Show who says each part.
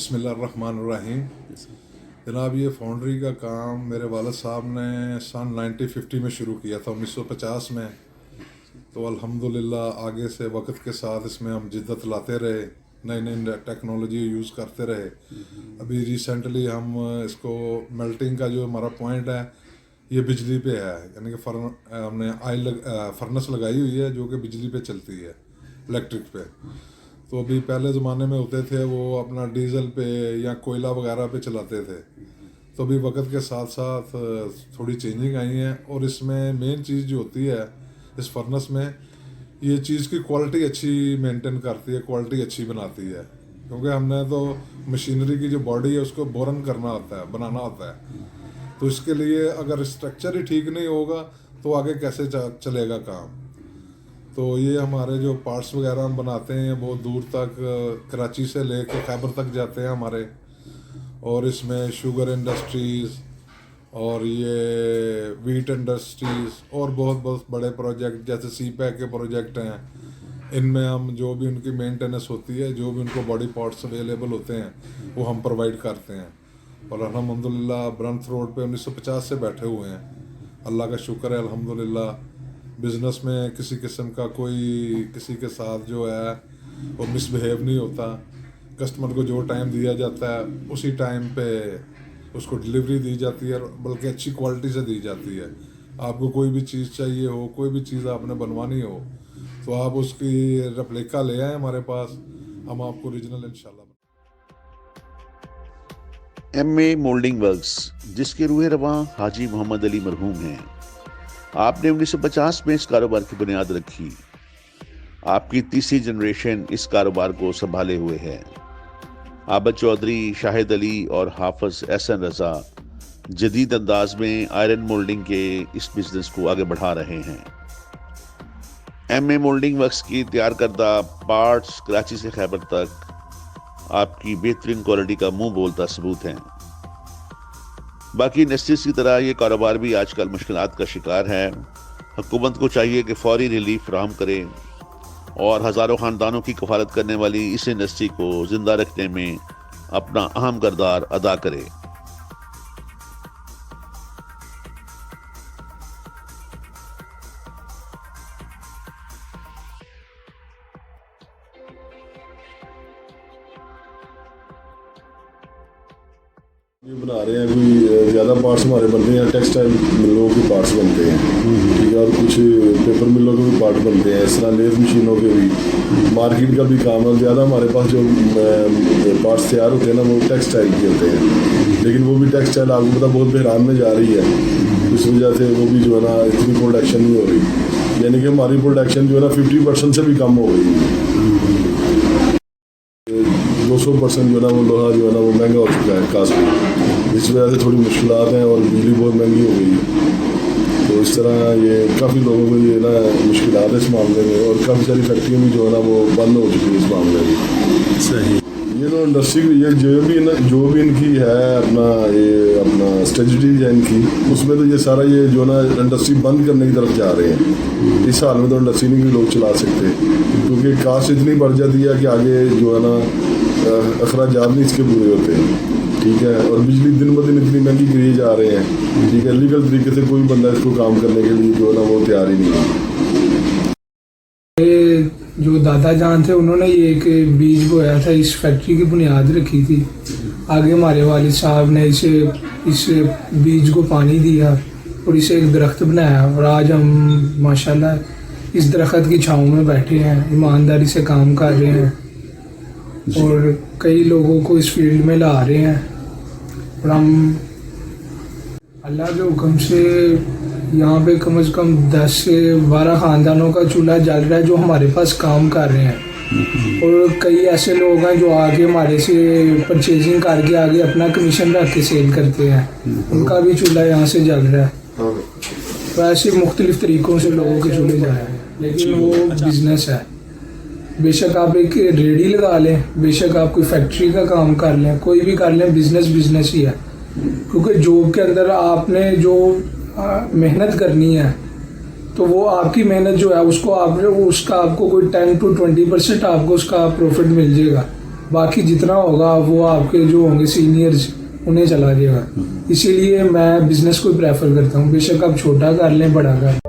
Speaker 1: बिस्मिल्लाहिर्रहमानिर्रहीम। जनाब, ये फाउंड्री का काम मेरे वालिद साहब ने सन 1950 में शुरू किया था, 1950 में। तो अल्हम्दुलिल्लाह आगे से वक्त के साथ इसमें हम जिद्दत लाते रहे, नई नई टेक्नोलॉजी यूज़ करते रहे। अभी रिसेंटली हम इसको मेल्टिंग का जो हमारा पॉइंट है ये बिजली पे है, यानी कि हमने फर्नेस लगाई हुई है जो कि बिजली पे चलती है, इलेक्ट्रिक पे। तो अभी पहले ज़माने में होते थे वो अपना डीजल पे या कोयला वगैरह पे चलाते थे। तो अभी वक्त के साथ साथ थोड़ी चेंजिंग आई है, और इसमें मेन चीज़ जो होती है इस फर्नेस में, ये चीज़ की क्वालिटी अच्छी मेंटेन करती है, क्वालिटी अच्छी बनाती है। क्योंकि हमने तो मशीनरी की जो बॉडी है उसको बोरन करना होता है, बनाना होता है। तो इसके लिए अगर स्ट्रक्चर ही ठीक नहीं होगा तो आगे कैसे चलेगा काम। तो ये हमारे जो पार्ट्स वगैरह हम बनाते हैं बहुत दूर तक, कराची से लेकर खैबर तक जाते हैं हमारे। और इसमें शुगर इंडस्ट्रीज़ और ये वीट इंडस्ट्रीज़ और बहुत बहुत बड़े प्रोजेक्ट जैसे सी पैक के प्रोजेक्ट हैं, इनमें हम जो भी उनकी मेंटेनेंस होती है, जो भी उनको बॉडी पार्ट्स अवेलेबल होते हैं वो हम प्रोवाइड करते हैं। और अल्हम्दुलिल्लाह ब्रंथ रोड पे 1950 से बैठे हुए हैं। अल्लाह का शुक्र है, अल्हम्दुलिल्लाह बिज़नेस में किसी किस्म का कोई किसी के साथ जो है वो मिसबिहेव नहीं होता। कस्टमर को जो टाइम दिया जाता है उसी टाइम पे उसको डिलीवरी दी जाती है, बल्कि अच्छी क्वालिटी से दी जाती है। आपको कोई भी चीज़ चाहिए हो, कोई भी चीज़ आपने बनवानी हो तो आप उसकी रेप्लिका ले आएँ हमारे पास, हम आपको ओरिजिनल इंशाल्लाह।
Speaker 2: एमए मोल्डिंग वर्क्स, जिसके रूहे रवां हाजी मोहम्मद अली मरहूम हैं। आपने 1950 में इस कारोबार की बुनियाद रखी। आपकी तीसरी जनरेशन इस कारोबार को संभाले हुए है। आबद चौधरी, शाहिद अली और हाफिज एहसन रजा जदीद अंदाज में आयरन मोल्डिंग के इस बिजनेस को आगे बढ़ा रहे हैं। एमए मोल्डिंग वर्क्स की तैयार करदा पार्ट्स कराची से खैबर तक आपकी बेहतरीन क्वालिटी का मुंह बोलता सबूत हैं। बाकी इंडस्ट्रीज की तरह ये कारोबार भी आजकल मुश्किलात का शिकार है। हुकूमत को चाहिए कि फौरी रिलीफ फराहम करे और हज़ारों ख़ानदानों की कफालत करने वाली इस इंडस्ट्री को ज़िंदा रखने में अपना अहम किरदार अदा करे।
Speaker 3: ये बना रहे हैं, कोई ज़्यादा पार्ट्स हमारे बनते हैं, टेक्सटाइल मिलों के पार्ट्स बनते हैं, ठीक है, और कुछ पेपर मिलों के भी पार्ट बनते हैं, इस तरह लेथ मशीनों के भी, मार्केट का भी काम है। ज़्यादा हमारे पास जो पार्ट्स तैयार होते हैं ना वो टेक्सटाइल के होते हैं, लेकिन वो भी टेक्सटाइल आपको पता बहुत बहरान में जा रही है। इस वजह से वो भी जो है ना इतनी प्रोडक्शन नहीं हो रही, यानी कि हमारी प्रोडक्शन जो है ना 50% से भी कम हो गई है। 200% जो है ना वो लोहा जो है ना वो महंगा हो चुका है कास्ट में, इस वजह से थोड़ी मुश्किलात हैं और बिजली बहुत महंगी हो गई है। तो इस तरह ये काफ़ी लोगों को ये ना मुश्किलात है इस मामले में, और काफ़ी सारी फैक्ट्रियाँ भी जो है ना वो बंद हो चुकी है इस मामले में।
Speaker 2: सही,
Speaker 3: ये तो इंडस्ट्री ये जो भी इनकी है अपना स्ट्रेटजीज है इनकी, उसमें तो ये सारा ये जो ना इंडस्ट्री बंद करने की तरफ जा रहे हैं। इस हाल में तो इंडस्ट्री नहीं भी लोग चला सकते, क्योंकि कास्ट इतनी बढ़ जाती है कि आगे जो है ना अखराजात नहीं इसके पूरे होते हैं, ठीक है। और बिजली दिन ब दिन इतनी महंगी गिरी जा रहे हैं, ठीक है। लीगल तरीके से कोई बंदा इसको काम करने के लिए जो है ना वो तैयार ही नहीं है।
Speaker 4: जो दादा जान थे उन्होंने ये एक बीज बोया था, इस फैक्ट्री की बुनियाद रखी थी। आगे हमारे वालिद साहब ने इस बीज को पानी दिया और इसे एक दरख्त बनाया, और आज हम माशाल्लाह इस दरख्त की छाँव में बैठे हैं, ईमानदारी से काम कर रहे हैं और कई लोगों को इस फील्ड में ला रहे हैं। और हम अल्लाह के हुक्म से यहाँ पे कम से कम 10 से 12 ख़ानदानों का चूल्हा जल रहा है जो हमारे पास काम कर रहे हैं। और कई ऐसे लोग हैं जो आगे हमारे से परचेजिंग करके आगे अपना कमीशन रख के सेल करते हैं, उनका भी चूल्हा यहाँ से जल रहा है। तो ऐसे मुख्तलिफ तरीक़ों से लोगों के चूल्हे जा रहे हैं, लेकिन वो बिज़नेस है। बेशक आप एक रेडी लगा लें, बेशक आप कोई फैक्ट्री का काम कर लें, कोई भी कर लें, बिज़नेस ही है। क्योंकि जॉब के अंदर आपने जो मेहनत करनी है तो वो आपकी मेहनत जो है उसका आपको कोई 10 to 20% आपको उसका प्रॉफिट मिल जाएगा। बाकी जितना होगा वो आपके जो होंगे सीनियर्स उन्हें चला जाएगा। इसीलिए मैं बिजनेस को प्रेफर करता हूँ, बेशक आप छोटा कर लें बड़ा कर लें।